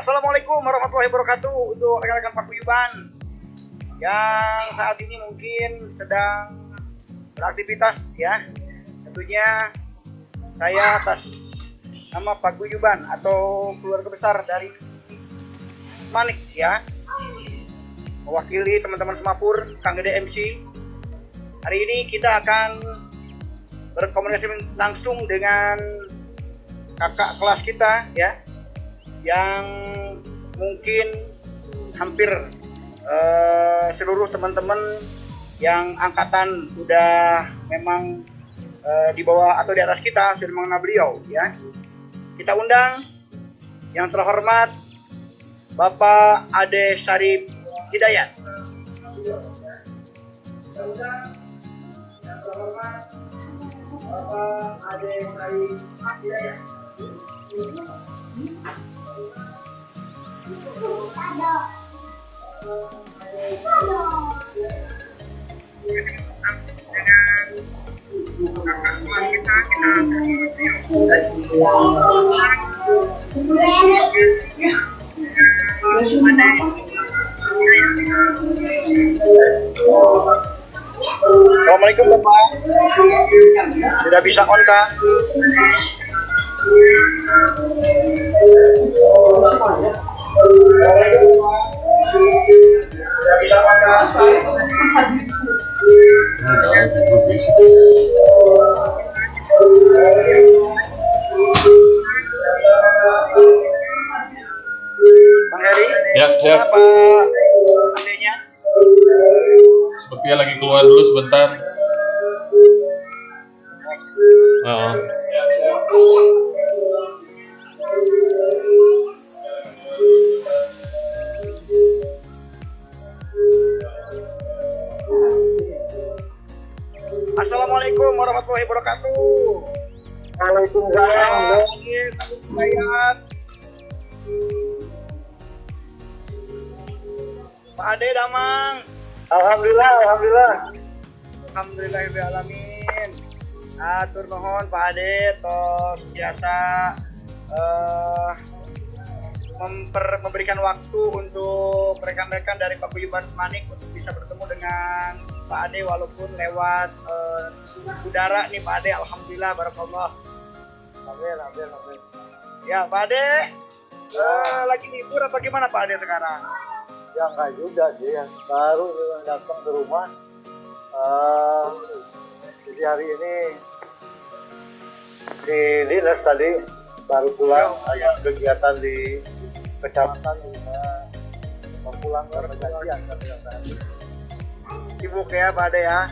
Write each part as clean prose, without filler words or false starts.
Assalamualaikum warahmatullahi wabarakatuh untuk rekan-rekan paguyuban yang saat ini mungkin sedang beraktivitas ya. Tentunya saya atas nama paguyuban atau keluarga besar dari Manik ya, mewakili teman-teman semapur, Kang Gede MC. Hari ini kita akan berkomunikasi langsung dengan kakak kelas kita ya, yang mungkin hampir seluruh teman-teman yang angkatan sudah memang di bawah atau di atas kita sudah mengenal beliau ya. Kita undang yang terhormat Bapak Ade Syarif Hidayat. Kita undang yang terhormat Bapak Ade Syarif Hidayat. Assalamualaikum Bapak. Sudah bisa on Kak? Bang Heri, ya. apa adanya? Sepertinya lagi keluar dulu sebentar. Oh. Assalamualaikum warahmatullahi wabarakatuh. Waalaikumsalam. Pak Ade Damang. Alhamdulillah. Alhamdulillahirrahmanirrahim. Atur nuhun Pak Ade tos biasa memberikan waktu untuk rekan-rekan dari Paguyuban Manik untuk bisa bertemu dengan Pak Ade walaupun lewat udara nih Pak Ade. Alhamdulillah barakallah. Amin. Ya Pak Ade, lagi libur apa gimana Pak Ade sekarang? Ya enggak juga sih, yang baru juga datang ke rumah. Jadi hari ini di dinas tadi baru pulang, ada kegiatan di kecamatan juga pulang ke pengajian tadi. Sibuk ya Pak Ade ya.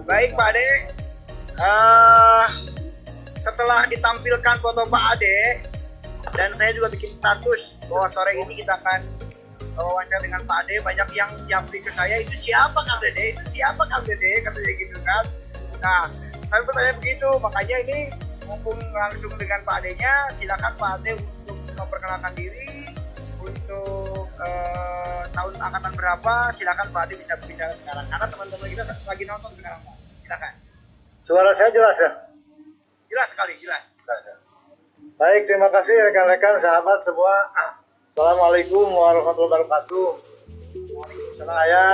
Baik Pak Ade, setelah ditampilkan foto Pak Ade dan saya juga bikin status bahwa sore ini kita akan wawancara dengan Pak Ade, banyak yang japri ke saya, itu siapa Kang Dede? Katanya gitu kan. Nah, saya bertanya begitu, makanya ini mumpung langsung dengan Pak Ade-nya, silakan Pak Ade untuk memperkenalkan diri, untuk tahun angkatan berapa, silakan Pak Ade bisa berbicara sekarang, karena teman-teman kita lagi nonton sekarang Pak. Silakan. Suara saya jelas ya? Jelas sekali, jelas. Baik, terima kasih rekan-rekan, sahabat semua. Assalamualaikum warahmatullahi wabarakatuh. Saya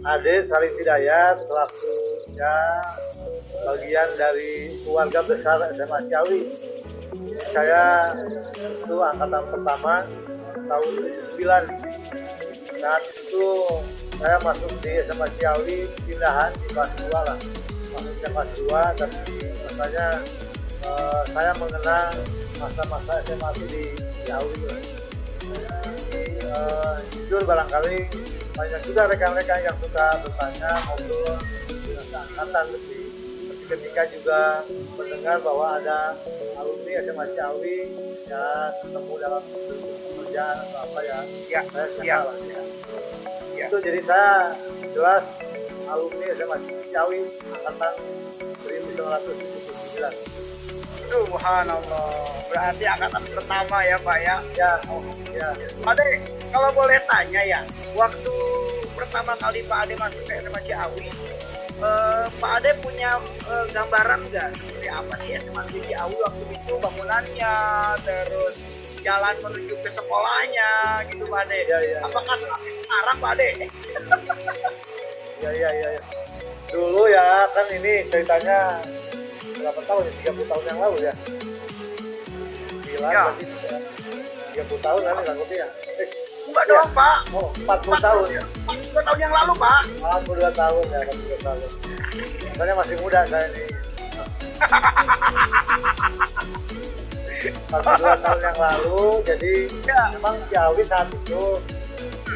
Ade Syarif Hidayat, selaku bagian dari keluarga besar SMA Ciawi. Saya itu angkatan pertama tahun 79. Saat itu saya masuk di SMA Ciawi, pindahan di kelas 2 lah. Masuk ke kelas 2, dan rasanya saya mengenal masa-masa SMA itu di Ciawi lah. Jujur barangkali banyak juga rekan-rekan yang suka bertanya, ngobrol dengan angkatan lebih. Tapi ketika juga mendengar bahwa ada alumni SMA Ciawi ya ketemu dalam pekerjaan atau apa ya, saya kenal lah ya. Itu jadi saya jelas alumni SMA Ciawi angkatan 1979. Subhanallah, berarti angkatan pertama ya Pak ya? Ya. Pak Ade, kalau boleh tanya ya, waktu pertama kali Pak Ade masuk ke SMA Ciawi, Pak Ade punya gambaran nggak seperti apa sih SMA Ciawi waktu itu, bangunannya, terus jalan menuju ke sekolahnya gitu Pak Ade. Iya. Apakah sampai sekarang Pak Ade? Iya. Dulu ya kan ini ceritanya berapa tahun ya? 30 tahun yang lalu ya. Gila, Ya. berarti sudah 30 tahun kan kurang lebih ya. Enggak Iya. dong Pak. Oh, 40 tahun. 42 tahun yang lalu Pak. 42 tahun ya, 42 tahun. Makanya masih muda saya ini. 42 tahun yang lalu, jadi Ya. memang Ciawi saat itu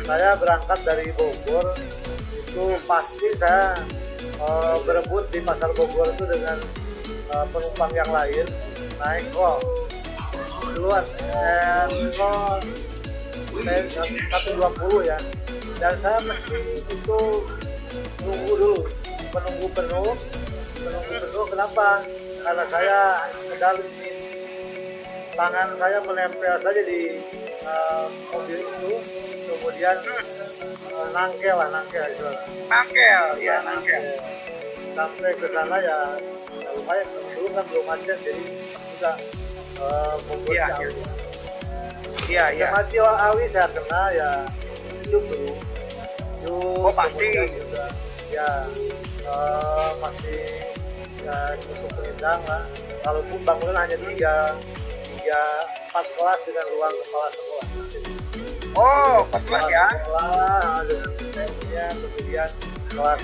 saya berangkat dari Bogor, itu pasti saya berebut di pasar Bogor itu dengan penumpang yang lain, naik kok duluan, kok 120 ya, dan saya mesti itu menunggu dulu, menunggu penuh, kenapa? Karena saya pedal tangan saya menempel saja di mobil itu, kemudian nangkel itu. Nangkel, ya nangkel. Sampai ke sana ya lumayan, dulu kan belum macet, jadi juga membuat Iya, Ciawi. Iya. Sama Ciawi saya kena ya itu dulu. Oh, pasti. Kemudian juga ya masih ya cukup rindang lah. Walaupun bangunan hanya 4 kelas dengan ruang kepala sekolah. Oh, pas kelas ya. Sekolah dengan desainnya, kemudian kelas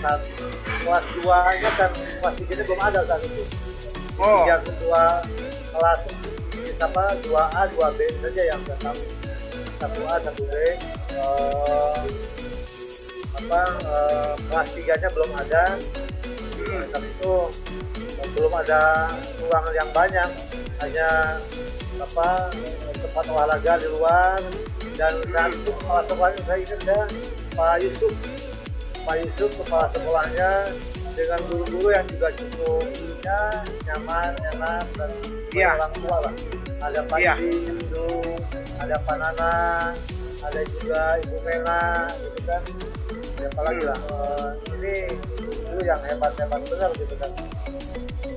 2-nya kan kelas 3-nya belum ada saat itu. Oh. Yang kedua kelas 2A, 2B saja yang saya tahu. 1A, 1B. Kelas 3-nya belum ada. Saat itu belum ada ruangan yang banyak, hanya tempat olahraga di luar. Dan saat itu kepala sekolahnya saya ingat ya, Pak Yusuf kepala sekolahnya dengan guru-guru yang juga cukup nyaman dan orang tua lah. Ada Pak Indo, ada Pak Nana, ada juga Ibu Mena, gitu kan. Ya apalagi lah, ini guru yang hebat-hebat benar gitu kan.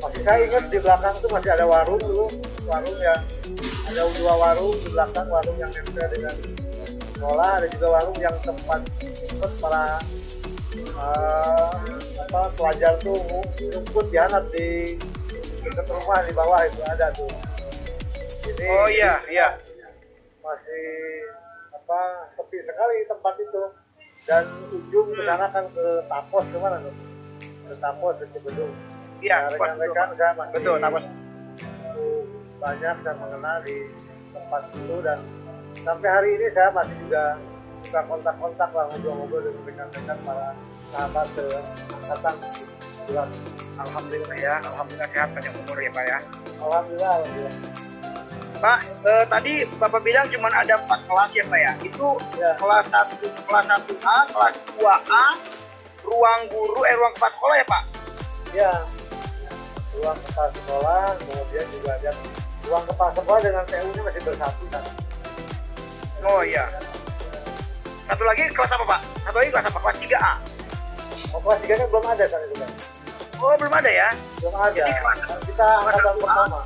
Masih saya ingat di belakang itu masih ada warung dulu, warung yang ada 2 warung di belakang, warung yang nempel dengan sekolah, ada juga warung yang tempat para pelajar tuh ngumpul dihanap di dekat rumah di bawah itu ada tuh. Jadi Oh iya. masih sepi sekali tempat itu, dan ujung ke sana kan ke Tapos kemana tuh? Ke Tapos, ke Cibedung. Iya, rekan-rekan saya masih betul, Tapos. banyak saya mengenal di tempat itu, dan sampai hari ini saya masih juga suka kontak-kontak lah, ngobrol-ngobrol dengan rekan-rekan para sahabat angkatan bulan. Alhamdulillah ya, alhamdulillah sehat panjang umur ya Pak ya. Alhamdulillah. Pak, tadi Bapak bilang cuma ada 4 kelas ya Pak ya. Itu Ya. kelas 1A, kelas 2A, ruang guru, ruang kepala sekolah ya Pak? Ya, ruang kepala sekolah, kemudian juga ada ruang kepala sekolah dengan TU-nya masih bersatu kan. Oh iya. Satu lagi kelas apa Pak? Satu lagi kelas apa? Kelas 3A? Oh, kelas 3-nya belum ada kan itu kan? Oh belum ada ya? Belum ada. Jadi Kita angkatan 1A. pertama.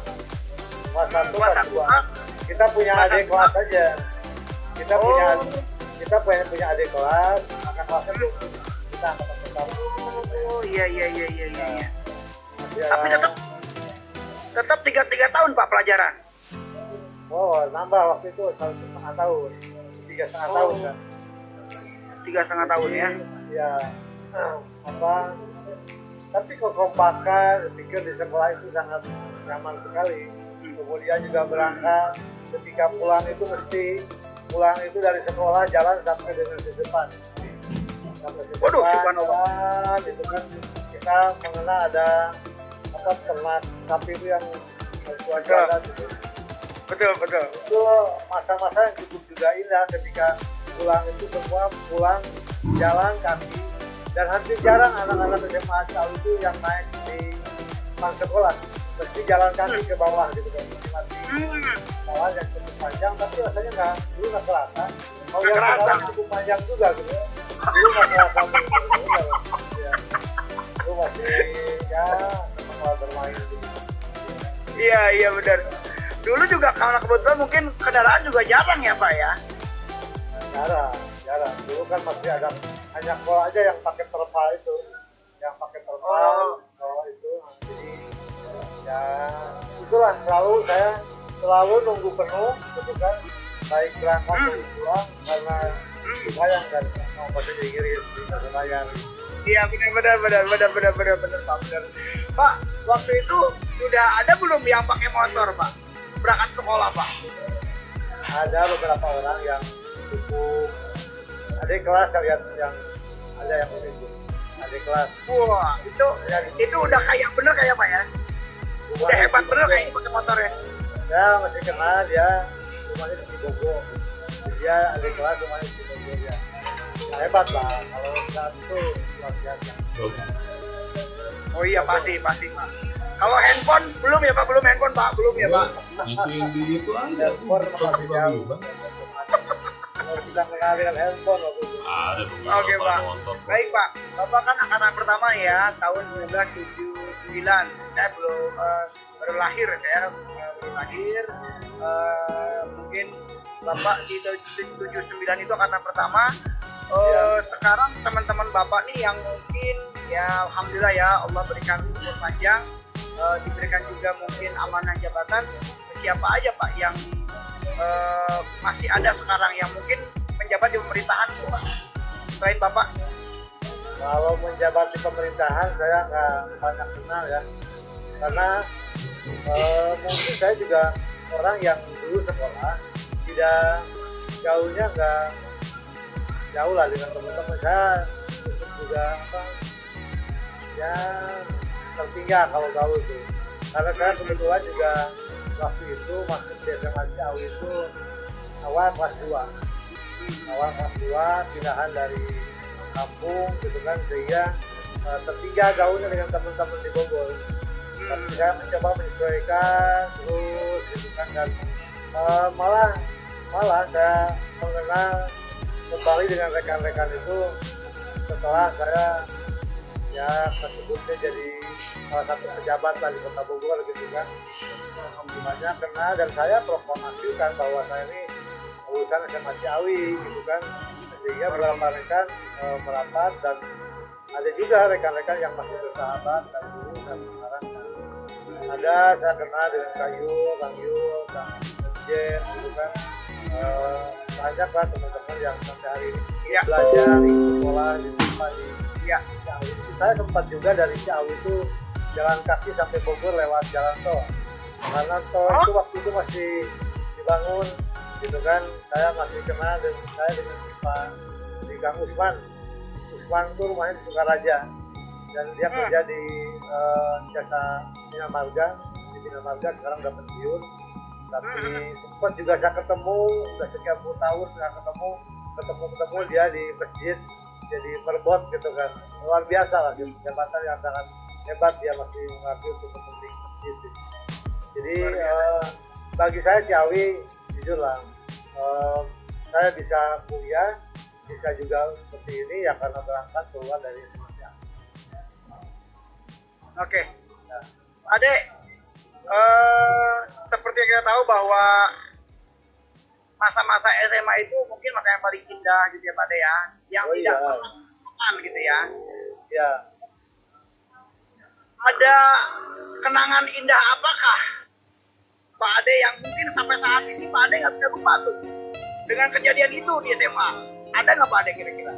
Kelas 1, Kelas kelas 2. 1A. Kita punya Kelas adik 1A. kelas aja. Kita Oh. punya adik kelas, angkatan kelasnya belum. Kita angkatan pertama. Oh iya. Masih Tapi ada- tetap 3 tahun Pak pelajaran. Oh, nambah waktu itu 1,5 tahun. 3,5 tahun kan. 3,5 tahun ya. Ya, tapi kekompakan, pikir di sekolah itu sangat nyaman sekali. Kemudian juga berangkat, ketika pulang itu mesti pulang itu dari sekolah jalan sampai dengan di depan. Sampai di Waduh, depan, subhanallah. jalan, itu kan kita mengenal ada ternak sapi itu yang cuaca ada gitu. Betul. Itu masa-masa yang cukup juga indah ketika pulang itu semua pulang jalan kaki, dan hampir jarang anak-anak SMA asal itu yang naik di depan sekolah, mesti jalan kaki ke bawah gitu kan, masih jalan yang cukup panjang, tapi rasanya dulu nggak kerasa. Kalau yang Nggak kerasa. sekarang cukup panjang juga gitu, dulu nggak kerasa ya. Dulu masih ya sekolah bermain gitu. Iya benar. Dulu juga karena kebetulan mungkin kendaraan juga jarang ya Pak ya. Jarang. Dulu kan masih ada hanya kol aja yang pakai terpal itu, yang pakai terpal, itu. Jadi ya itulah saya selalu nunggu penuh, gitu kan. Baik berangkat maupun pulang karena sayang kan mau pada dikirim di Senayan. Iya benar Pak benar. Pak, waktu itu sudah ada belum yang pakai motor Pak? Berangkat sekolah Pak? Ada beberapa orang yang cukup adik kelas saya lihat yang ada yang itu adik kelas. Wah itu udah kayak bener kayak Pak ya? Udah hebat bener kayak pakai motornya. Ya masih kenal dia rumahnya di Bogor. Dia adik kelas rumahnya di Bogor ya. Ya, hebat lah kalau saat itu luar biasa. Oh iya pasti Pak. Kalau handphone belum ya Pak? Belum handphone Pak? Belum ya Pak? Itu yang di itu aja. Handphone masih jauh. Kalau kita kenal dengan handphone waktu itu. Ada beberapa Oke Pak. motor. Baik Pak. Bapak kan angkatan pertama ya tahun 1979. Saya belum baru lahir saya baru lahir. Mungkin Bapak di 79 itu angkatan pertama. Sekarang teman-teman Bapak nih yang mungkin ya alhamdulillah ya Allah berikan umur panjang, diberikan juga mungkin amanah jabatan. Siapa aja Pak yang masih ada sekarang yang mungkin menjabat di pemerintahan Pak? Selain Bapak? Kalau menjabat di pemerintahan saya nggak banyak kenal ya, karena mungkin saya juga orang yang dulu sekolah tidak jauhnya nggak jauh lah dengan teman-teman saya, juga ya tertinggal kalau gaul itu, karena saya kebetulan juga waktu itu masuk di SMA Ciawi itu awal kelas 2 pindahan dari kampung gitu kan, sehingga tertinggal gaulnya dengan teman-teman di Bogor. Tapi saya mencoba menyesuaikan terus gitu kan, dan malah saya mengenal kembali dengan rekan-rekan itu setelah saya ya tersebutnya jadi salah satu pejabat di Kota Bogor gitu kan. Alhamdulillahnya kenal dan saya proklamasikan bahwa saya ini lulusan SMA Ciawi gitu kan, sehingga beberapa rekan merapat dan ada juga rekan-rekan yang masih bersahabat dan dulu dan sekarang ada saya kenal dengan Kang Yul, Kang Jen gitu kan. Banyak lah teman-teman yang sampai hari ini belajar di sekolah di Ciawi. Saya sempat juga dari Ciawi itu jalan kaki sampai Bogor lewat jalan tol, karena tol itu waktu itu masih dibangun gitu kan. Saya masih kenal dengan saya dengan Pak di Kang Usman itu rumahnya di Sukaraja dan dia kerja di jasa Bina Marga sekarang udah pensiun. Tapi sempat juga saya ketemu, udah sekian puluh tahun saya ketemu dia di masjid jadi perbot gitu kan. Luar biasa lah, jabatan yang sangat hebat, dia masih mengerti untuk kepentingan masjid. Jadi bagi saya Ciawi jujur lah, saya bisa kuliah, bisa juga seperti ini ya karena berangkat keluar dari Indonesia. Oke. Adek, seperti yang kita tahu bahwa masa-masa SMA itu mungkin masa yang paling indah gitu ya Pak Ade ya, yang tidak pernah gitu ya. Ya. Ada kenangan indah apakah Pak Ade yang mungkin sampai saat ini Pak Ade nggak bisa lupa tuh dengan kejadian itu di SMA? Ada nggak Pak Ade kira-kira?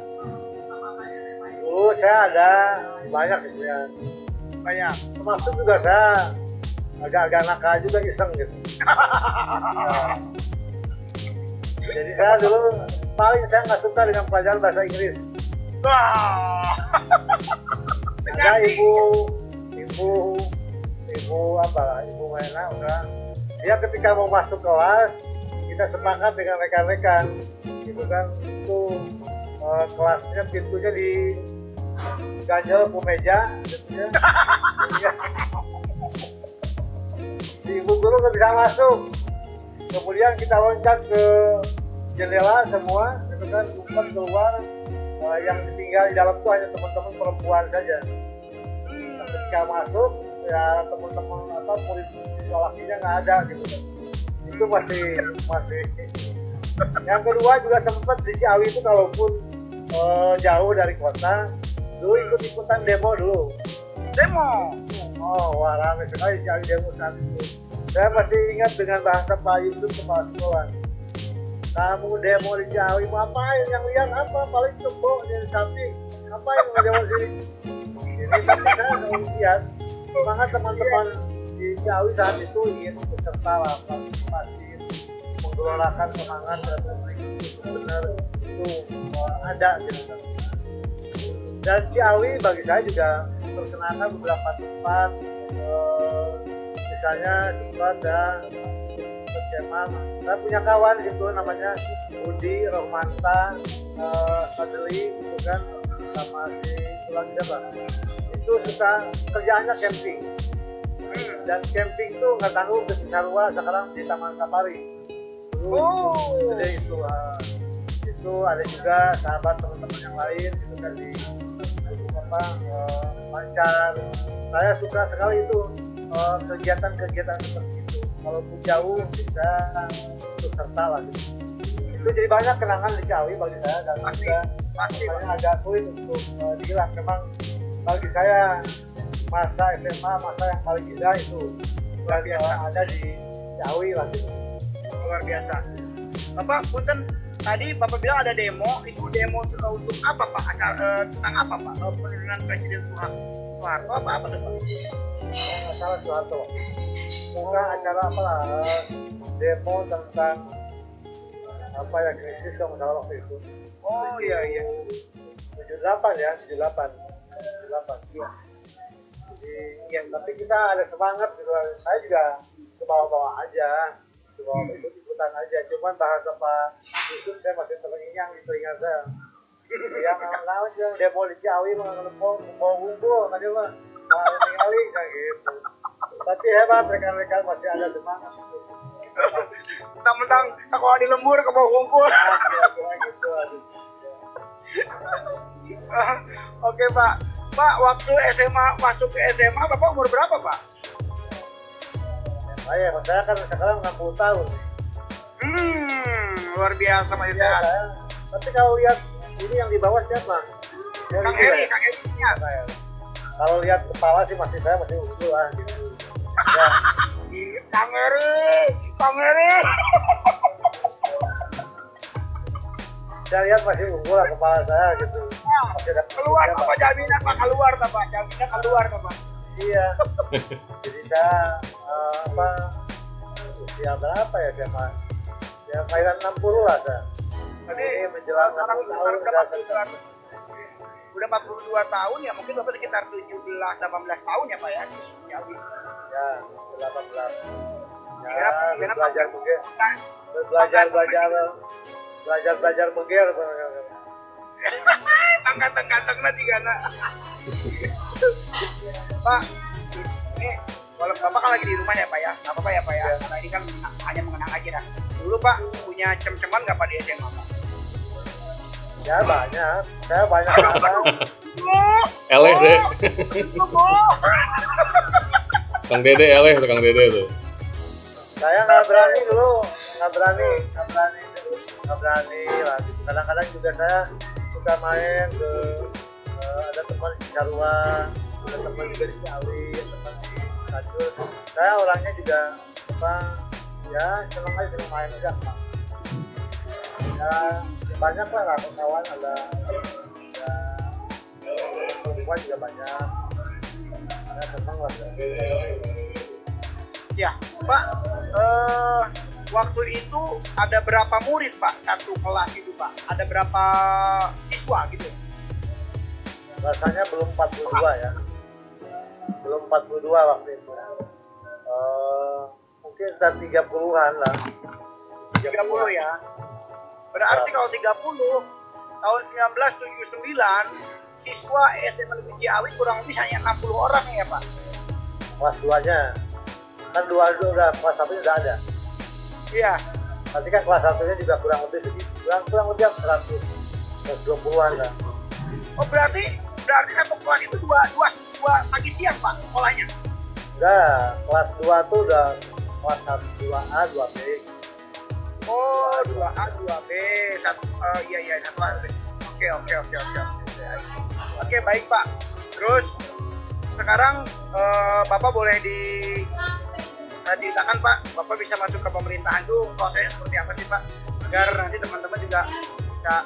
Saya ada banyak gitu ya. Banyak. Termasuk juga saya agak nakal juga, iseng gitu. Jadi saya dulu paling saya nggak suka dengan pelajaran bahasa Inggris. Wah. Ada ibu Mena udah, dia ketika mau masuk kelas kita sepakat dengan rekan-rekan gitu kan, itu kelasnya pintunya di ganjel ke meja gitu ya. Si ibu guru nggak bisa masuk, kemudian kita loncat ke jendela semua gitu kan, ngumpet keluar, yang tinggal di dalam itu hanya teman-teman perempuan saja. Ketika masuk ya teman-teman murid lakinya nggak ada gitu kan. itu masih yang kedua juga sempat di Ciawi itu kalaupun jauh dari kota dulu ikut-ikutan demo dulu. Demo. Oh, wah ramai sekali Ciawi demo saat itu. Saya masih ingat dengan bahasa Pak Yusuf kepala sekolah. Kamu demo di Ciawi, mau ngapain? Yang lihat apa? Paling tembok jadi sapi. Ngapain mau demo di sini? Jadi saya selalu lihat semangat teman-teman di Ciawi saat itu ingin ikut serta lah, partisipasi, menggelorakan semangat Republik itu benar itu ada gitu. Dan Ciawi bagi saya juga memperkenalkan beberapa tempat, misalnya tempat dan berjamaah. Saya punya kawan gitu namanya Budi Rohmanta Sadeli gitu kan, sama si Tulang Jabar. Itu suka kerjaannya camping. Dan camping itu nggak tanggung ke Cisarua, sekarang di Taman Safari. Jadi itu ada juga sahabat teman-teman yang lain gitu kan di Pancar. Saya suka sekali itu kegiatan-kegiatan seperti itu. Walaupun jauh bisa ikut serta lah gitu. Itu jadi banyak kenangan di Ciawi bagi saya dan Pasti. agak sulit untuk dihilang. Memang bagi saya masa SMA masa yang paling indah itu dan ada di Ciawi lah gitu. Luar biasa. Bapak, punten tadi Bapak bilang ada demo, itu demo untuk apa Pak? Tentang apa Pak? Penurunan Presiden Soeharto apa tuh Pak? Masalah Soeharto. Bukan acara apa lah, demo tentang apa ya, krisis kalau nggak salah waktu itu. Oh iya. 78 ya, 78. Iya. Jadi ya, tapi kita ada semangat gitu. Saya juga ke bawah-bawah aja. Ikut-ikutan aja, cuman bahasa Pak Yusuf saya masih terngiang di telinga saya. Yang lawan yang demo di Ciawi mau ngumpul tadi mah kali kayak gitu. Tapi hebat rekan-rekan masih ada semangat gitu. Mentang-mentang sekolah di lembur ke bawah kumpul. Gitu. Oke Pak. Pak, waktu SMA masuk ke SMA Bapak umur berapa Pak? Saya kan sekarang 60 tahun. Luar biasa Pak Ya, tapi kalau lihat ini yang di bawah siapa? Kang Eri nya. Kalau lihat kepala sih saya masih unggul lah gitu. Ya. Kang Eri. Saya lihat masih unggul lah kepala saya gitu. Keluar apa jaminan Pak? Keluar Pak. Iya. Jadi saya usia berapa ya saya Pak? Ya kairan 60 lah saya. Jadi menjelang 60 tahun udah 42 tahun ya, mungkin Bapak sekitar 17-18 tahun ya Pak ya. Ya 18. Ya, belajar mungkin. Belajar mengger. Tangkat nanti karena Pak, ini kalau Bapak kan lagi di rumah ya Pak ya, nggak apa-apa ya Pak ya, karena ini kan hanya mengenang aja dah. Dulu Pak punya cem-ceman nggak Pak di SMA Pak? Ya banyak, saya banyak kata. Eleh deh. Kang Dede tuh. Saya nggak berani dulu, nggak berani lah. Kadang-kadang juga saya suka main ke ada teman di Cisarua, ada teman juga di Ciawi, teman di Kajur. Saya orangnya juga ya senang main aja. Ya banyak lah kawan, ada ya, perempuan juga banyak. Ya senang lah. Ya Pak, waktu itu ada berapa murid Pak satu kelas itu Pak? Ada berapa siswa gitu? Rasanya belum 42 ya. Belum 42 waktu itu. Mungkin sekitar 30-an lah. 30 ya. Berarti kalau 30 tahun 1979 siswa SMA Negeri Ciawi kurang lebih hanya 60 orang ya Pak. Kelas 2-nya. Kan 2 udah, kelas 1 udah ada. Iya. Nanti kan kelas 1-nya juga kurang lebih segitu. Kurang lebih 120-an lah. Oh berarti satu kelas itu dua pagi siang Pak sekolahnya? Enggak, kelas 2 tuh udah kelas 2A, 2B. Oh, 2A, 2B, satu, iya, 1A. Oke. Oke, baik Pak. Terus sekarang Bapak boleh diceritakan Pak, Bapak bisa masuk ke pemerintahan tuh prosesnya seperti apa sih Pak? Agar nanti teman-teman juga bisa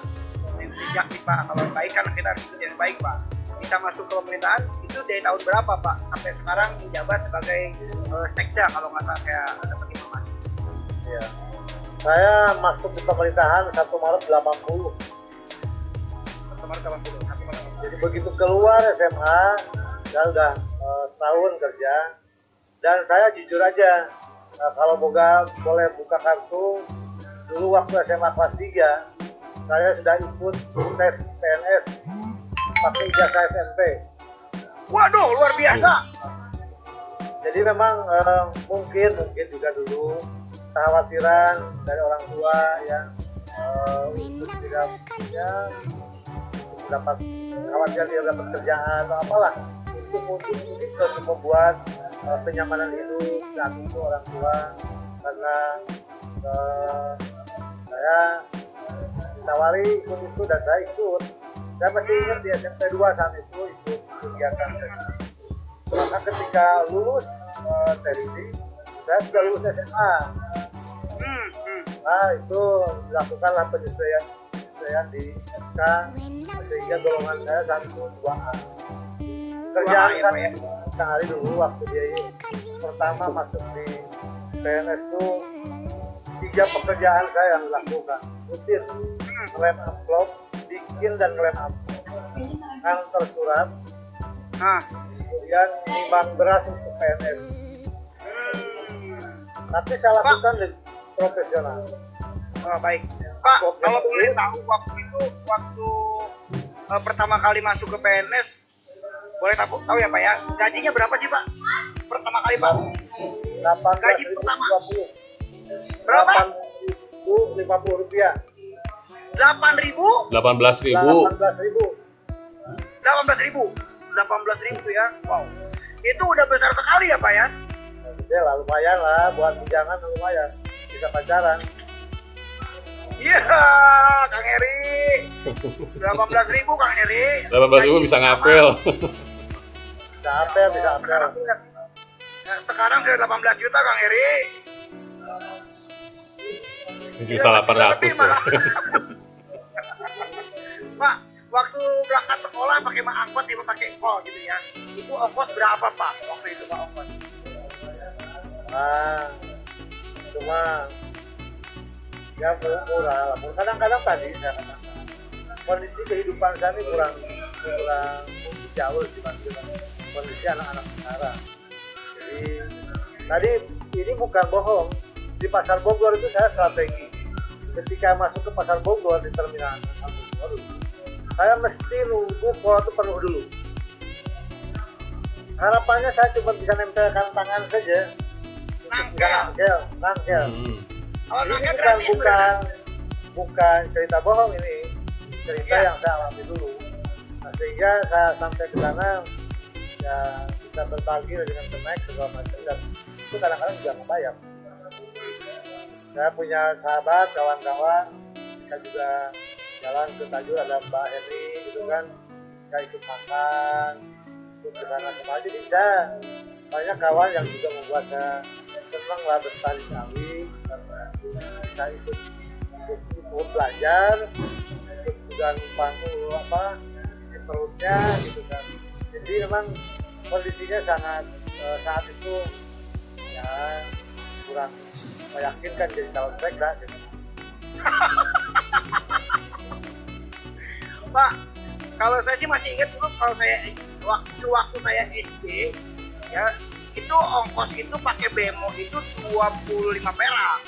bijak nih Pak. Kalau baik kan kita harus yang baik Pak. Bisa masuk ke pemerintahan itu dari tahun berapa Pak? Sampai sekarang menjabat sebagai sekda kalau nggak salah saya dapat informasi. Iya. Saya masuk di pemerintahan 1 Maret 80. Jadi begitu keluar SMA, saya udah setahun kerja. Dan saya jujur aja, kalau boleh buka kartu, dulu waktu SMA kelas 3, saya sudah ikut tes PNS pakai ijazah SMP. Waduh, luar biasa. Jadi memang mungkin juga dulu kekhawatiran dari orang tua ya, untuk tidak dapat kekhawatiran dia dapat kerjaan atau apalah, untuk mungkin membuat kenyamanan hidup saat itu orang tua, karena saya ditawari ikut itu dan saya ikut. Saya masih ingat di SMP 2 saat itu ikut kegiatan. Maka ketika lulus TNI, saya sudah lulus SMA. Nah itu dilakukanlah penyesuaian di SK sehingga golongan saya 1, 2A. Kerjaan kan sehari dulu waktu dia pertama masuk di PNS itu 3 pekerjaan saya yang dilakukan rutin: ngelem amplop, bikin dan ngelem amplop, antar surat, kemudian nimbang beras untuk PNS. Tapi saya lakukan lebih profesional. Oh, baik Pak, kalau boleh tahu waktu pertama kali masuk ke PNS, boleh tahu ya Pak ya, gajinya berapa sih Pak pertama kali Pak? Gaji pertama berapa? Rp50. 8.000? 18.000. 18.000 ya. Wow. Itu udah besar sekali ya Pak ya? Ya lah, lumayan lah, buat tunjangan lumayan, bisa pacaran. Iya, Kang Eri. 18.000 Kang Eri. 18.000 bisa ngapel. Bisa apel. Sekarang sudah 18 juta Kang Eri. 1.800.000 ya. Pak, waktu berangkat sekolah pakai angkot ya pakai kol gitu ya. Itu ongkos berapa Pak waktu itu Pak ongkos? Cuma ya murah lah. Kadang-kadang tadi saya katakan kondisi kehidupan saya ini kurang jauh dibanding kondisi anak-anak sekarang. Jadi tadi ini bukan bohong. Di Pasar Bogor itu saya strategi. Ketika masuk ke Pasar Bogor di terminal Bogor, saya mesti nunggu kol itu penuh dulu. Harapannya saya cuma bisa nempelkan tangan saja. Nangkel. Kalau nangkel gratis bukan cerita bohong ini, cerita yang saya alami dulu. Nah, sehingga saya sampai ke sana ya bisa berbagi dengan teman segala macam, dan itu kadang-kadang juga membayar. Saya punya sahabat, kawan-kawan, kita juga jalan ke Tajur, ada Mbak Heni gitu kan, saya ikut makan, ikut ke sana semua. Jadi saya banyak kawan yang juga membuat saya senang lah bertani sawi, karena saya ikut belajar, ikut juga numpang di perutnya gitu kan. Jadi memang kondisinya sangat saat itu ya kurang meyakinkan jadi calon sekda gitu. Pak, kalau saya sih masih ingat dulu kalau saya waktu saya SD ya, itu ongkos itu pakai bemo itu 25 perak.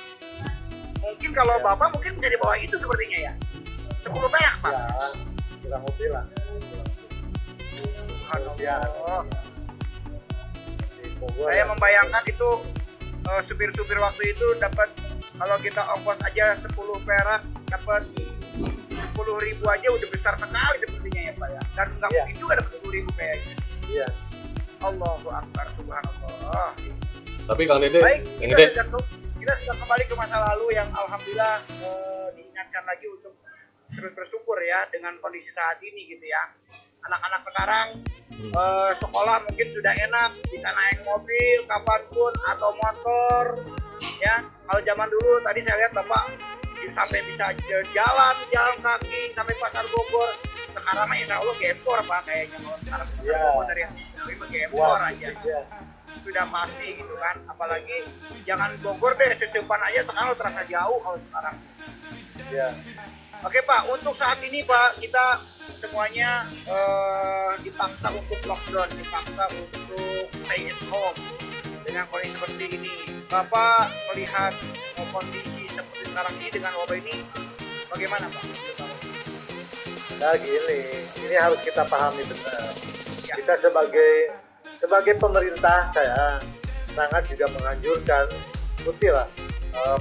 Mungkin kalau ya. Bapak mungkin bisa di bawah itu sepertinya ya. 10 perak Pak. Ya, kurang lebih lah. Aduh. Saya membayangkan itu supir-supir waktu itu dapat, kalau kita ongkos aja 10 perak dapat 10.000 aja udah besar sekali sepertinya ya Pak ya. Dan nggak mungkin juga dapat 10.000 kayaknya. Iya. Allahu Akbar, subhanallah. Tapi Kang Dede, Baik, Kang Dede, kita sudah kembali ke masa lalu yang alhamdulillah diingatkan lagi untuk terus bersyukur ya dengan kondisi saat ini gitu ya. Anak-anak sekarang sekolah mungkin sudah enak, bisa naik mobil kapanpun atau motor ya. Kalau zaman dulu tadi saya lihat Bapak sampai bisa jalan kaki sampai pasar Bogor. Sekarang mah insya Allah gempor Pak kayaknya kalau sekarang pasar Bogor dari gempor aja. Sudah pasti gitu kan, apalagi jangan Bogor deh, Susupan aja sekarang terasa jauh kalau sekarang. Ya. Oke Pak, untuk saat ini Pak kita semuanya dipaksa untuk lockdown, dipaksa untuk stay at home dengan kondisi seperti ini. Bapak melihat kondisi seperti sekarang ini dengan wabah ini bagaimana Pak? Nah gini, ini harus kita pahami benar. Ya. Kita sebagai pemerintah, saya sangat juga menganjurkan ikutilah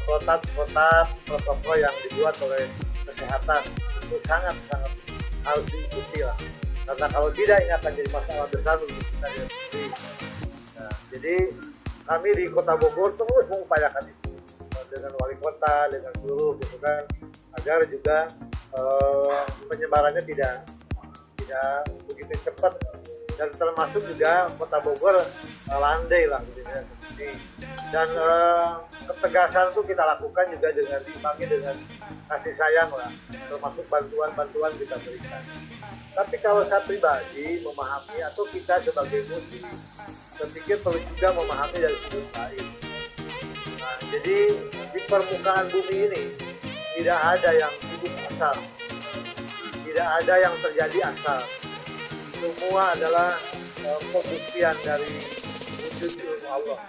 protokol yang dibuat oleh kesehatan, itu sangat harus diikuti lah. Karena kalau tidak ini akan jadi masalah besar untuk kita di sendiri. Nah, jadi kami di Kota Bogor terus mengupayakan itu dengan wali kota, dengan seluruh gitu kan, agar juga penyebarannya tidak begitu cepat, dan termasuk juga Kota Bogor landai lah gitu ya. Dan ketegasan itu kita lakukan juga dengan diimbangi dengan kasih sayang lah, termasuk bantuan kita berikan. Tapi kalau saya pribadi memahami atau kita sebagai muslim, saya pikir perlu juga memahami dari sudut lain. Nah, jadi di permukaan bumi ini tidak ada yang hidup asal, tidak ada yang terjadi asal. Semua adalah pembuktian dari wujud ilmu Allah.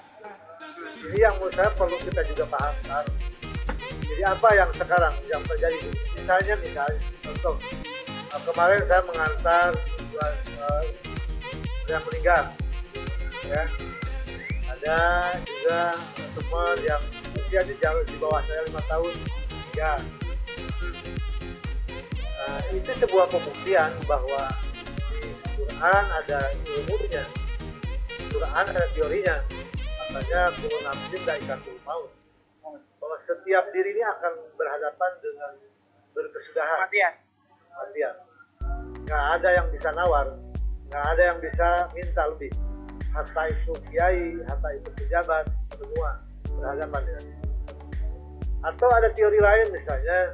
Ini yang menurut saya perlu kita juga pahamkan. Jadi apa yang sekarang yang terjadi? Misalnya contoh kemarin saya mengantar yang meninggal, ya. Ada juga teman yang usianya jauh di bawah saya 5 tahun, ya. Itu sebuah pembuktian bahwa Quran ada ilmunya, Quran ada teorinya, katanya kullu nafsin dha'iqatul maut, bahwa setiap diri ini akan berhadapan dengan berkesudahan, matian. Nggak ada yang bisa nawar, nggak ada yang bisa minta lebih. Hatta itu kiai, hatta itu pejabat, semua berhadapan dengan itu. Atau ada teori lain misalnya,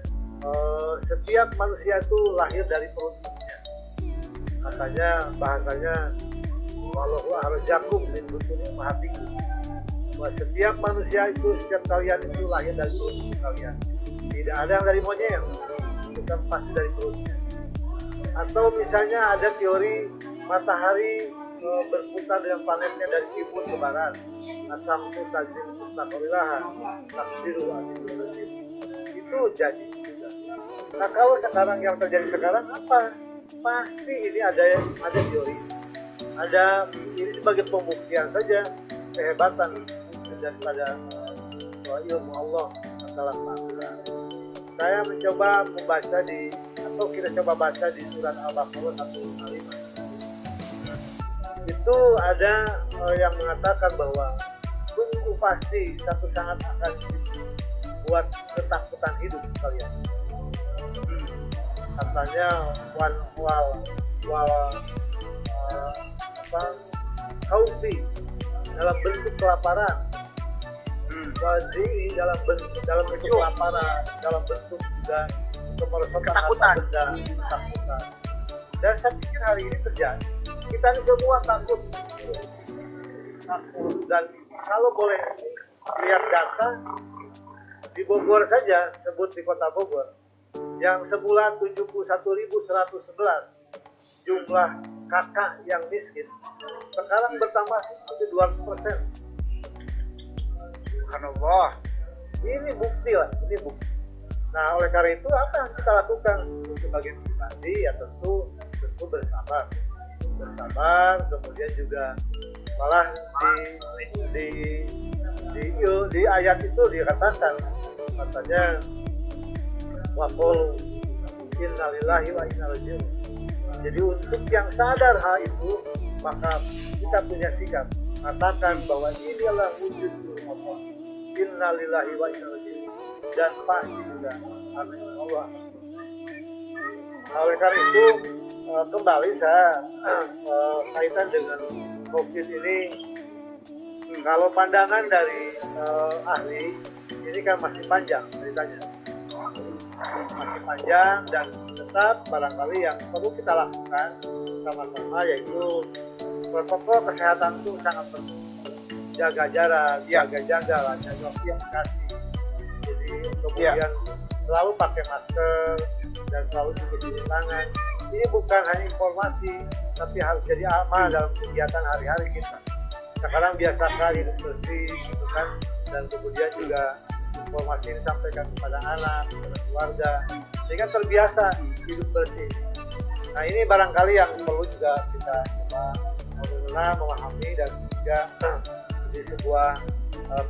setiap manusia itu lahir dari perut ibunya. Katanya bahasanya wallahu akhrajakum min butuni ummahatikum, bahwa setiap manusia itu, setiap kalian itu lahir dari perut ibu kalian, tidak ada yang dari monyet, bukan pasti dari perutnya. Atau misalnya ada teori matahari berputar dengan planetnya dari timur ke barat, asam tazim mustaqorilahan takdiru asyik, itu jadi juga. Nah kalau sekarang yang terjadi sekarang apa? Pasti ini ada teori, ada ini sebagai pembuktian saja kehebatan daripada ilmu Allah dalam Al-Quran. Saya mencoba membaca atau kita coba baca di surat Al-Baqarah 155. Itu ada yang mengatakan bahwa sungguh pasti satu saat akan buat ketakutan hidup kalian. Katanya khaufi dalam bentuk kelaparan, wazi dalam bentuk kelaparan, dalam bentuk juga kemerosotan ketakutan. Dan saya pikir hari ini terjadi. Kita ini semua takut. Dan kalau boleh lihat data di Bogor saja, sebut di Kota Bogor, yang sebulan 71.111 jumlah kakak yang miskin, sekarang bertambah hampir 200%. Subhanallah. Ini bukti lah, ini bukti. Nah, oleh karena itu apa yang kita lakukan sebagai pribadi? Ya tentu bersabar, kemudian juga malah di ayat itu dikatakan, katanya waqul innalillahi wa inna ilaihi raji'un. Jadi untuk yang sadar hal itu, maka kita punya sikap mengatakan bahwa ini adalah wujud Allah. Innalillahi wa inna ilaihi raji'un, dan pasti juga amin Allah. Oleh karena itu kembali saya kaitan dengan COVID ini, kalau pandangan dari ahli ini kan masih panjang ceritanya, masih panjang, dan tetap barangkali yang perlu kita lakukan sama-sama yaitu protokol kesehatan itu sangat penting. Jaga jarak, jaga lah, jaga komunikasi. Jadi kemudian selalu pakai masker dan selalu cuci tangan. Ini bukan hanya informasi, tapi harus jadi amal dalam kegiatan hari-hari kita. Sekarang biasakan hidup bersih, gitu kan, dan kemudian juga informasi ini disampaikan kepada anak, kepada keluarga, sehingga terbiasa hidup bersih. Nah ini barangkali yang perlu juga kita coba mengenal, memahami, dan juga di sebuah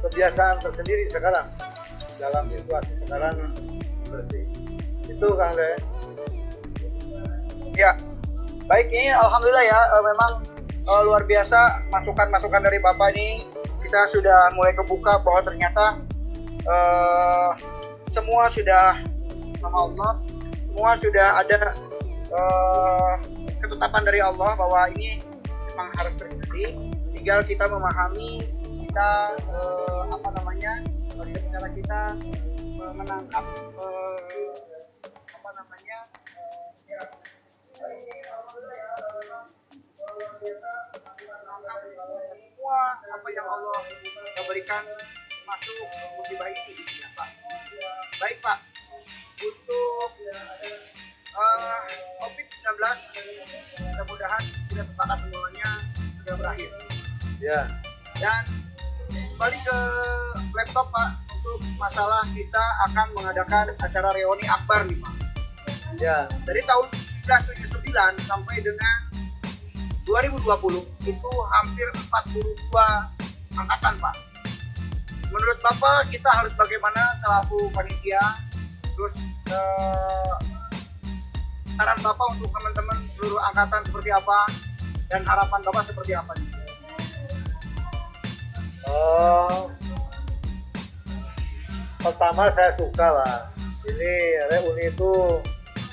kebiasaan tersendiri sekarang dalam situasi sekarang bersih. Itu Kang De. Ya, baik, ini alhamdulillah ya, memang luar biasa masukan-masukan dari Bapak ini. Kita sudah mulai kebuka bahwa ternyata semua sudah sama Allah, semua sudah ada ketetapan dari Allah bahwa ini memang harus terjadi. Tinggal kita memahami, kita bagaimana cara kita menangkap semua apa yang Allah berikan masuk musibah ini, ya, Pak. Baik Pak, untuk COVID-19 mudah-mudahan kita sepakat semuanya sudah berakhir. Ya. Dan kembali ke laptop Pak, untuk masalah kita akan mengadakan acara reuni akbar nih Pak. Ya. Dari tahun 1979 sampai dengan 2020 itu hampir 42 angkatan Pak. Menurut Bapak kita harus bagaimana selaku panitia? Terus saran Bapak untuk teman-teman seluruh angkatan seperti apa? Dan harapan Bapak seperti apa? Pertama saya suka lah. Ini reuni itu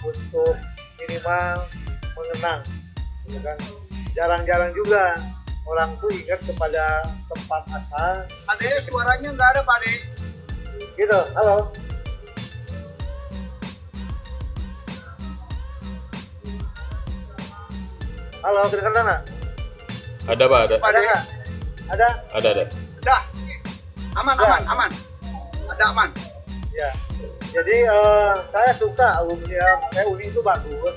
untuk minimal mengenang, gitu kan. Jarang-jarang juga orang tuh ingat kepada tempat asal. Ade, suaranya nggak ada Pak Ade. Gitu, halo. Halo, kedengeran nggak? Ada Pak, ada. Ada nggak? Ada? Ada. Dah, aman, Ya. aman. Ada aman. Ya. Jadi saya suka reuni itu bagus.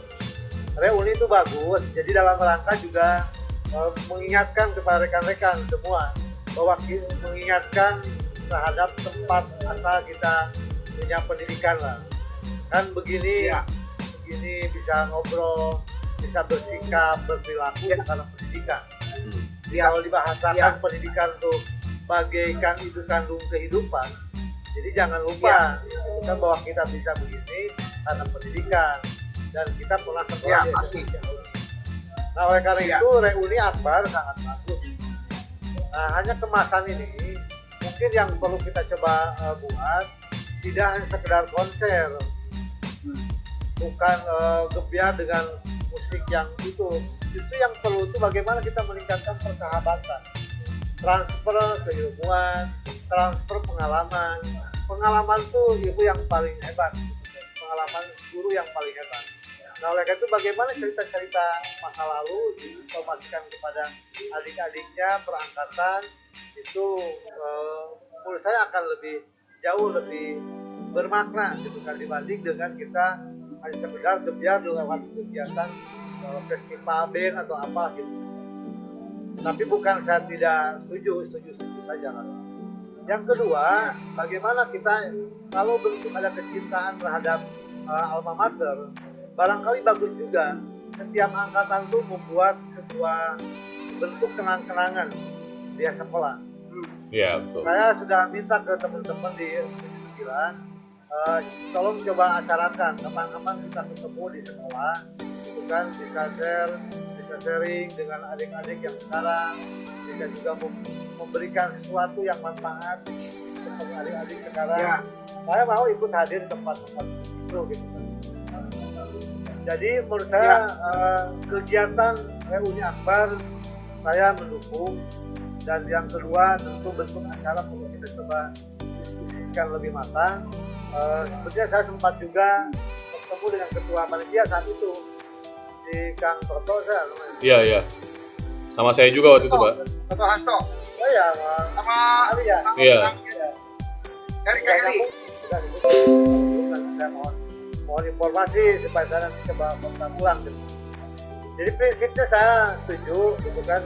Reuni itu bagus. Jadi dalam rangka juga mengingatkan kepada rekan-rekan semua bahwa mengingatkan terhadap tempat asal kita punya pendidikan lah. Kan begini, Ya. begini bisa ngobrol, bisa bersikap, berperilaku karena pendidikan. Ya. Kalau dibahasakan Ya. pendidikan itu bagaikan itu kandung kehidupan. Jadi jangan lupa kan bahwa kita bisa begini karena pendidikan dan kita pernah sekolah Ya, di pasti. SMA. Nah oleh karena Ya. itu reuni akbar sangat bagus. Nah hanya kemasan ini mungkin yang perlu kita coba buat tidak hanya sekedar konser, bukan gebiar dengan musik yang itu. Justru yang perlu itu bagaimana kita meningkatkan persahabatan, transfer keilmuan, transfer pengalaman. Pengalaman tuh ilmu yang paling hebat, pengalaman guru yang paling hebat. Nah oleh karena itu bagaimana cerita-cerita masa lalu diinformasikan kepada adik-adiknya perangkatan itu menurut saya akan jauh lebih bermakna gitu kan dibanding dengan kita hanya sekedar gebiar lewat kegiatan festival band atau apa gitu. Tapi bukan saya tidak setuju saja kan. Yang kedua, bagaimana kita kalau bentuk ada kecintaan terhadap alma mater, barangkali bagus juga setiap angkatan itu membuat sebuah bentuk kenang-kenangan di sekolah. Iya, betul. Saya sudah minta ke teman-teman di Sembilan, tolong coba acarakan kapan-kapan kita ketemu di sekolah, itu kan bisa share, bisa bisa sharing dengan adik-adik yang sekarang, bisa juga memberikan sesuatu yang manfaat untuk adik-adik sekarang. Ya. Saya mau ikut hadir di tempat-tempat itu gitu. Jadi menurut saya kegiatan reuni akbar saya mendukung, dan yang kedua tentu bentuk acara perlu kita coba diskusikan lebih matang. Sebenarnya saya sempat juga bertemu dengan ketua panitia saat itu di Kang Toto saya. Iya. Sama saya juga waktu itu, Pak. Toto Hasto. Oh iya, Sama Ali ya. Iya. Heri. Saya mohon informasi supaya saya nanti coba kontak ulang gitu. Jadi prinsipnya saya setuju gitu kan,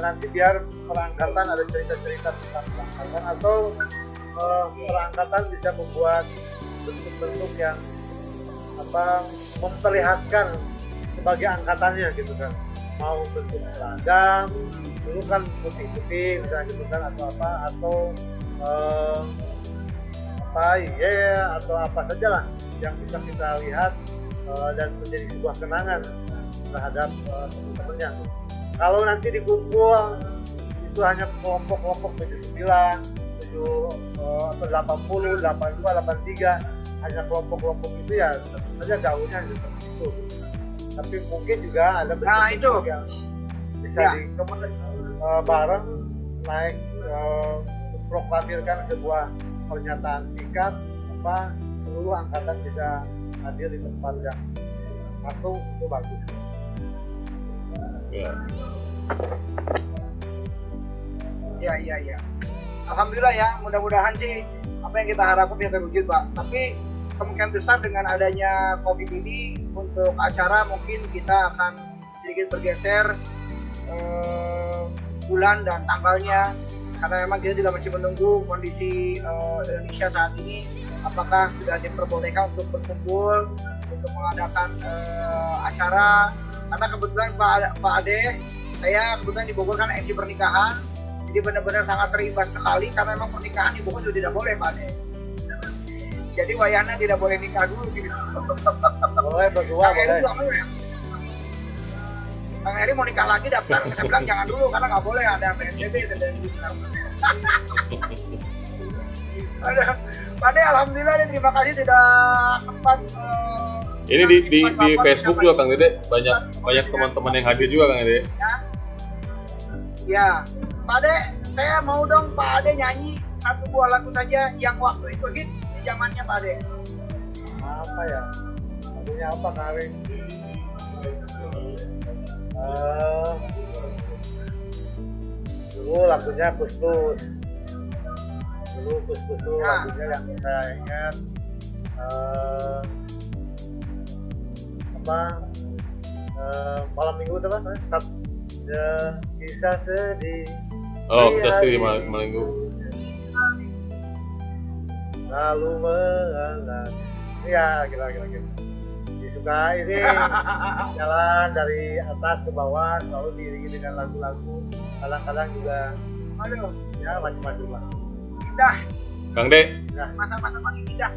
nanti biar perangkatan ada cerita-cerita tentang perangkatan, atau perangkatan bisa membuat bentuk-bentuk yang memperlihatkan sebagai angkatannya gitu kan, mau bentuk seragam dulu kan putih-putih misalnya gitu kan, atau atau apa saja lah yang bisa kita lihat dan menjadi sebuah kenangan terhadap teman-temannya. Kalau nanti dikumpul itu hanya kelompok-kelompok 79, 80, 82, 83, hanya kelompok-kelompok itu ya tentu saja gaulnya seperti itu. Tapi mungkin juga ada bentuk yang bisa bareng naik proklamirkan sebuah pernyataan sikap seluruh angkatan bisa hadir di tempat yang satu, itu bagus. Iya. Alhamdulillah ya, mudah-mudahan sih apa yang kita harapkan bisa terwujud, Pak. Tapi kemungkinan besar dengan adanya COVID ini untuk acara mungkin kita akan sedikit bergeser bulan dan tanggalnya, karena memang kita juga masih menunggu kondisi Indonesia saat ini apakah sudah diperbolehkan untuk berkumpul untuk mengadakan acara. Karena kebetulan Pak Ade, saya kebetulan di Bogor kan MC pernikahan, jadi benar-benar sangat terimbas sekali karena memang pernikahan di Bogor sudah tidak boleh, Pak Ade. Jadi wayana tidak boleh nikah dulu gitu. Boleh berdua, boleh. Kang Heri mau nikah lagi daftar, saya bilang jangan dulu karena nggak boleh, ada PSBB sedang gitu. Pak Ade, alhamdulillah nih, terima kasih sudah sempat. Ini di Facebook juga Kang Dede, banyak teman-teman yang hadir juga Kang Dede. Ya, Pak Ade, saya mau dong Pak Ade nyanyi satu buah lagu saja yang waktu itu hit di zamannya Pak Ade. Apa ya? Lagunya apa Kang Heri? Dulu lagunya Kus-Kus. Lagunya yang saya ingat malam minggu itu apa? Kisah sedih. Kisah sedih malam minggu. Lalu mengalah. Iya, kira-kira gitu. Disuka ini jalan dari atas ke bawah selalu diiringi dengan lagu-lagu. Kadang-kadang juga ya macam-macam lah. Indah. Kang De. Masa-masa paling indah.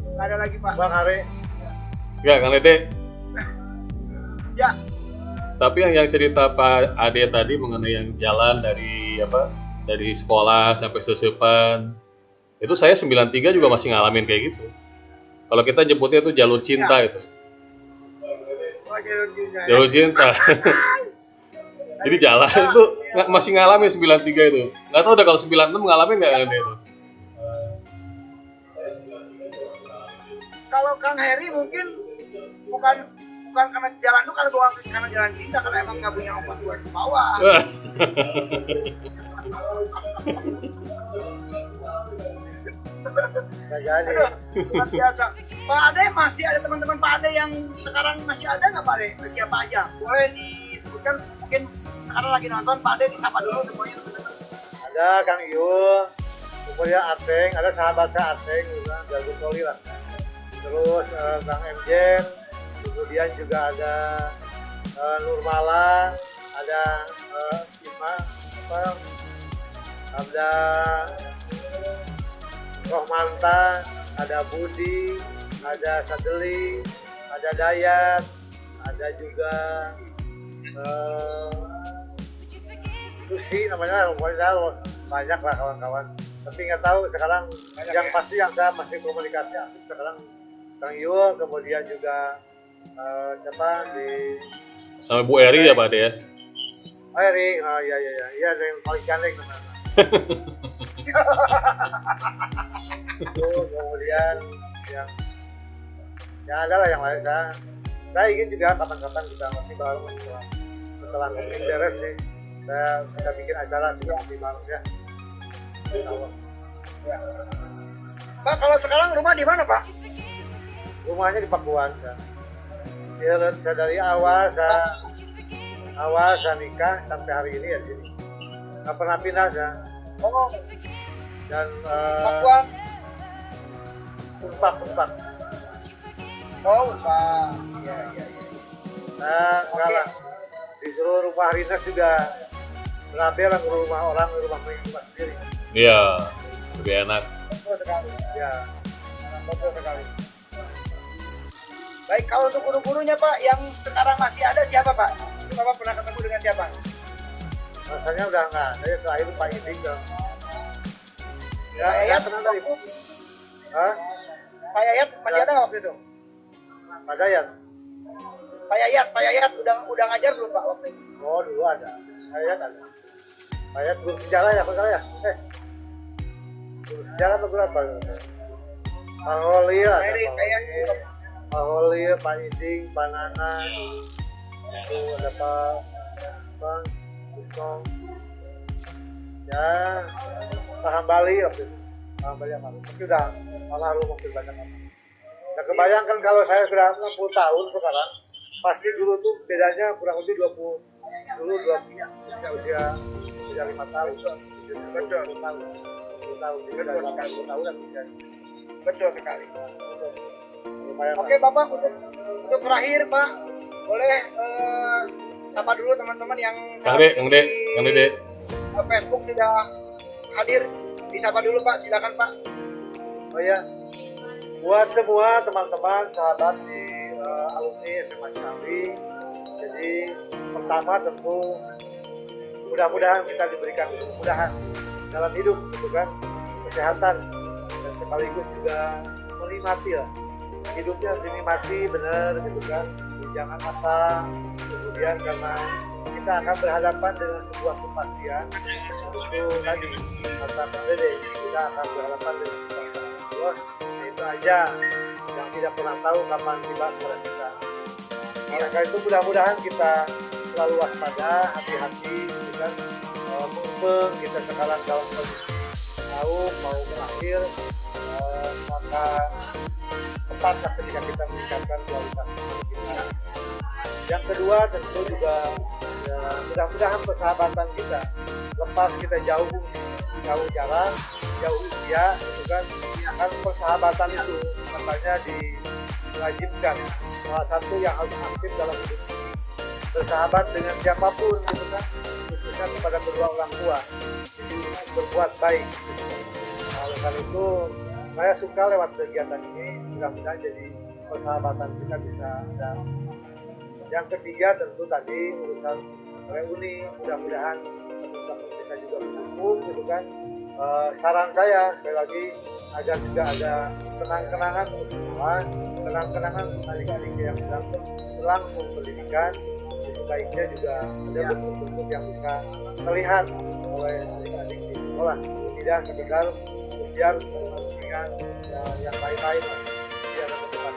Nggak ada lagi Pak. Bang Hari. Ya Kang Dede. Ya. Tapi yang cerita Pak Ade tadi mengenai yang jalan dari sekolah sampai sesepan, itu saya 93 juga masih ngalamin kayak gitu. Kalau kita jemputnya itu jalur cinta itu. Jalur cinta. Jadi jalan itu masih ngalamin 93 itu. Nggak tahu udah kalau 96 ngalamin nggak Ade itu. Kalau Kang Heri mungkin bukan karena jalan itu, karena jalan cinta, karena emang nggak punya ongkos buat ke bawah. Jadi Luar biasa. Pak Ade, masih ada teman-teman Pak Ade yang sekarang masih ada nggak Pak Ade? Siapa aja? Boleh disebutkan, mungkin sekarang lagi nonton Pak Ade, disapa dulu semuanya. ada Kang Iyul, kemudian Ateng, ada sahabat saya Ateng juga, jago poli lah. Terus Kang Emjen, kemudian juga ada Nurmala, ada ada Rohmanta, ada Budi, ada Sadeli, ada Dayat, ada juga Itu sih namanya pokoknya banyak lah kawan-kawan, tapi nggak tahu sekarang yang pasti yang saya masih komunikasi aktif sekarang Kang Yul, kemudian juga siapa di Sama Bu Eri ya Pak Ade ya. Eri, iya ada yang paling gandeng namanya. Itu kemudian yang ada lah yang lain. Saya ingin juga kapan-kapan kita masih bareng setelah COVID beres nih, saya bisa bikin acara juga di bareng ya. Pak, kalau sekarang rumah di mana Pak? Rumahnya di Pakuan kan. Ya, saya dari awal saya nikah sampai hari ini ya di sini. Nggak pernah pindah ya. Oh, Dan Pakuan. Unpak. Oh, Pak. Iya. Nah, enggak lah. Disuruh rumah Rinas juga berabe lah ke rumah orang, ke rumah sendiri. Iya, lebih enak. Betul sekali. Ya, Betul sekali. Baik, kalau untuk guru-gurunya Pak, yang sekarang masih ada siapa Pak? Bapak pernah ketemu dengan siapa? rasanya udah nggak ada ya, terakhir Pak Idik dong. Ya, Pak Yayat kenal dari Hah? Pak Yayat masih ada waktu itu? Pak Dayat? Pak Yayat udah ngajar belum Pak waktu itu? Oh, dulu ada. Pak Yayat ada. Pak Yayat guru sejarah ya, apa ya? Guru sejarah atau guru apa? Pak Holi lah. Pak Holi, Pak Idik, Pak Nana. Itu ada Pak Kusong. Ya, Pak Hambali waktu itu. Pak Hambali apa? Tapi udah almarhum waktu banyak apa. Nah, kebayangkan kalau saya sudah 60 tahun sekarang, pasti dulu tuh bedanya kurang lebih 20 dulu usia 5 tahun. Betul. 10 tahun. 10 tahun. Jadi udah 80 tahun kan bisa. Betul sekali. Lumayan. Oke Bapak, untuk terakhir Pak, boleh sapa dulu teman-teman yang Kang Dede. Facebook sudah hadir. Disapa dulu Pak, silakan Pak. Oh ya, buat semua teman-teman sahabat di alumni SMA Ciawi, jadi pertama tentu mudah-mudahan kita diberikan kemudahan dalam hidup, gitu kan, kesehatan, dan sekaligus juga menikmati lah hidupnya, dinikmati benar, gitu kan, jangan asal kemudian karena kita akan berhadapan dengan sebuah kepastian itu tadi kata Bang Dede, kita akan berhadapan dengan kepastian Allah, itu aja yang tidak pernah tahu kapan tiba kepada kita. Oleh karena itu mudah-mudahan kita selalu waspada, hati-hati, gitu kan, mumpung kita sekarang dalam kondisi tahun mau berakhir, maka tepatlah ketika kita meningkatkan kualitas hidup kita. Yang kedua tentu juga ya, mudah-mudahan persahabatan kita lepas kita jauh jalan, jauh usia, itu kan persahabatan itu katanya diwajibkan salah satu yang harus aktif dalam hidup ini, bersahabat dengan siapapun, gitu kan, khususnya kepada kedua orang tua, jadi berbuat baik, gitu. Nah, oleh karena itu saya suka lewat kegiatan ini, mudah-mudahan jadi persahabatan kita bisa ada. Yang ketiga tentu tadi urusan reuni, mudah-mudahan teman-teman kita juga berkumpul, gitu kan. Saran saya sekali lagi agar juga ada kenang-kenangan untuk semua, kenang-kenangan adik-adik yang sedang berlangsung pendidikan, sebaiknya juga ada bentuk-bentuk yang bisa terlihat oleh adik-adik di sekolah, tidak sekedar ujian dengan yang lain-lain biar ada kedepan.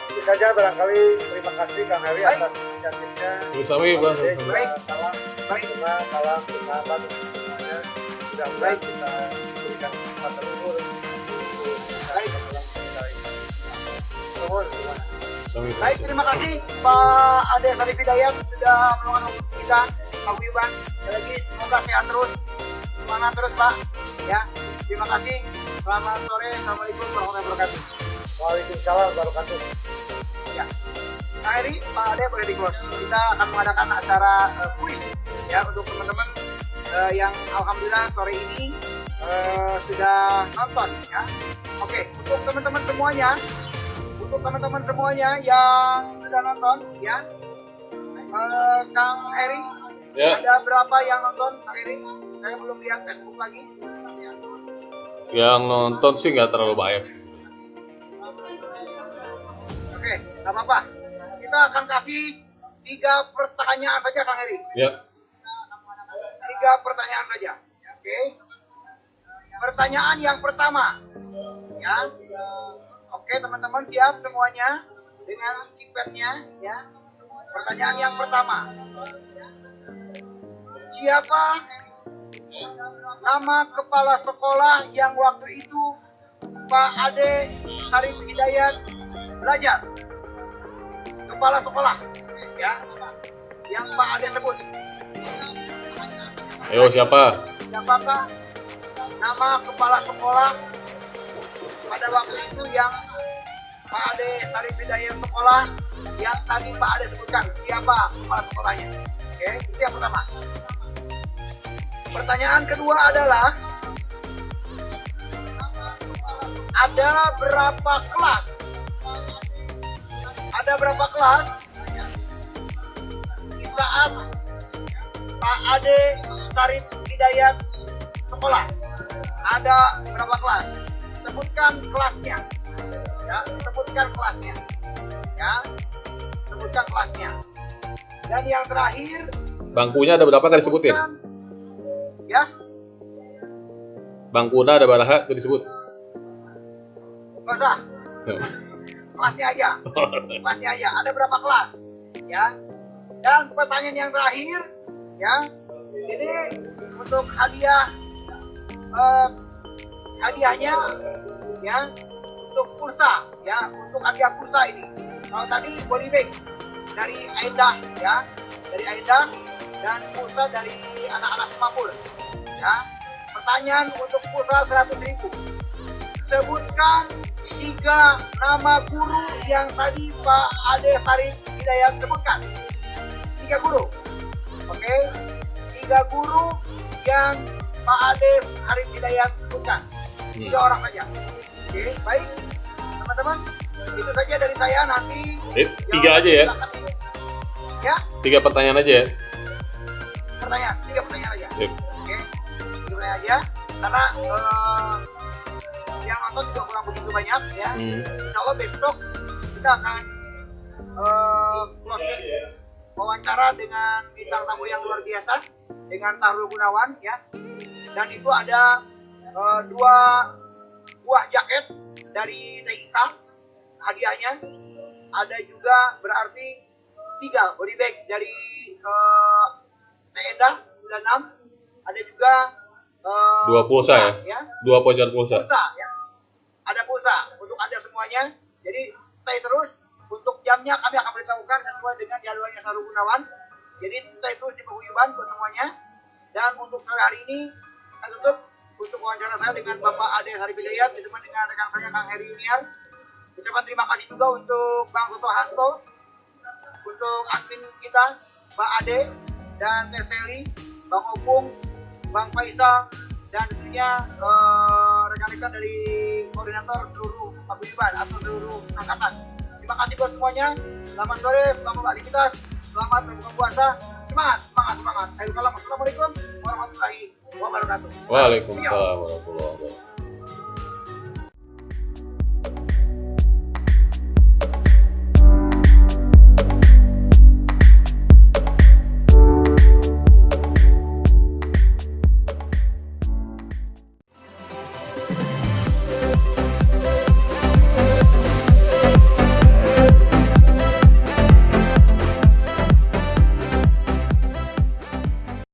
Itu saja barangkali. Terima kasih Kang Heri atas inisiatifnya. Sami Bang. Baik. Salam bersahabat untuk semuanya. Mudah-mudahan kita berikan kesempatan umur untuk baik dalam Sami. Baik, terima kasih Pak Ade Sarif Hidayat sudah meluangkan waktu kita, Pak Wiban. Sekali lagi semoga sehat terus, semangat terus Pak. Ya, terima kasih. Selamat sore, assalamualaikum warahmatullahi wabarakatuh. Waalaikumsalam warahmatullahi wabarakatuh. Ya, Pak Heri, Pak Ade boleh di close. Kita akan mengadakan acara kuis ya untuk teman-teman yang alhamdulillah sore ini sudah nonton ya. Oke, untuk teman-teman semuanya yang sudah nonton ya, Kang Heri, Ya, ada berapa yang nonton Kang Heri? Saya belum lihat Facebook lagi. yang nonton sih nggak terlalu banyak. Oke, nggak apa-apa. Kita akan kasih 3 pertanyaan saja Kang Heri. Ya, 3 pertanyaan saja. Oke. Pertanyaan yang pertama, ya. Oke, teman-teman siap semuanya dengan keypadnya, ya. Pertanyaan yang pertama, siapa nama kepala sekolah yang waktu itu Pak Ade Sarif Hidayat belajar? Kepala sekolah, ya, yang Pak Ade sebut. ayo siapa? Siapakah nama kepala sekolah pada waktu itu yang Pak Ade Sarif Hidayat sekolah yang tadi Pak Ade sebutkan? Siapa kepala sekolahnya? Oke, itu yang pertama. Pertanyaan kedua adalah, ada berapa kelas? Ada berapa kelas di saat Pak Ade Sarif Hidayat sekolah? Ada berapa kelas? Sebutkan kelasnya. Ya, sebutkan kelasnya. Ya, sebutkan kelasnya. Dan yang terakhir, Bangkunya ada berapa tadi disebutin? sebutkan, ya, Bangkunya ada berapa itu disebut? nggak usah. Kelasnya aja. Kelasnya aja. Ada berapa kelas? Ya. Dan pertanyaan yang terakhir, ya, ini untuk hadiah, hadiahnya, ya, untuk pulsa, ya, untuk hadiah pulsa ini. Kalau tadi body bag dari Aida, ya, dari Aida, dan pulsa dari anak-anak Semapul, ya. Pertanyaan untuk pulsa 100.000. Sebutkan 3 nama guru yang tadi Pak Ade Sarif Hidayat sebutkan. 3 guru. Oke. 3 guru yang Pak Ade Sarif Hidayat sebutkan. 3 orang saja. Oke, baik. Teman-teman, itu saja dari saya. Nanti 3 aja ya? Ya, 3 pertanyaan aja ya? 3 pertanyaan aja. Sip. Oke, 3 pertanyaan aja. Karena yang nonton juga kurang begitu banyak, ya. Insya Allah besok kita akan closing wawancara dengan bintang tamu yang luar biasa, dengan Sahrul Gunawan, ya. Dan itu ada 2 buah jaket dari TIK hadiahnya. Ada juga berarti 3 body bag dari TENDA 96. Ada juga 2 pulsa ya? 2 voucher pulsa. Ya. Ada pulsa untuk Anda semuanya. Jadi stay terus. Untuk jamnya kami akan beritahukan sesuai dengan jadwalnya Sahrul Gunawan. Jadi stay terus di paguyuban buat semuanya. Dan untuk sore hari ini saya tutup untuk wawancara saya dengan Bapak Ade Sarif Hidayat ditemani dengan rekan saya Kang Heri Yuniar. Ucapan terima kasih juga untuk Bang Toto Hasto, untuk admin kita Mbak Ade dan Teh Seli, Bang Opung, Bang Faisal, dan tentunya rekan-rekan dari koordinator seluruh paguyuban atau seluruh angkatan. Terima kasih buat semuanya. Selamat sore, selamat beraktivitas, selamat berbuka puasa. Semangat, semangat, semangat. Assalamualaikum warahmatullahi wabarakatuh. Waalaikumsalam warahmatullahi wabarakatuh.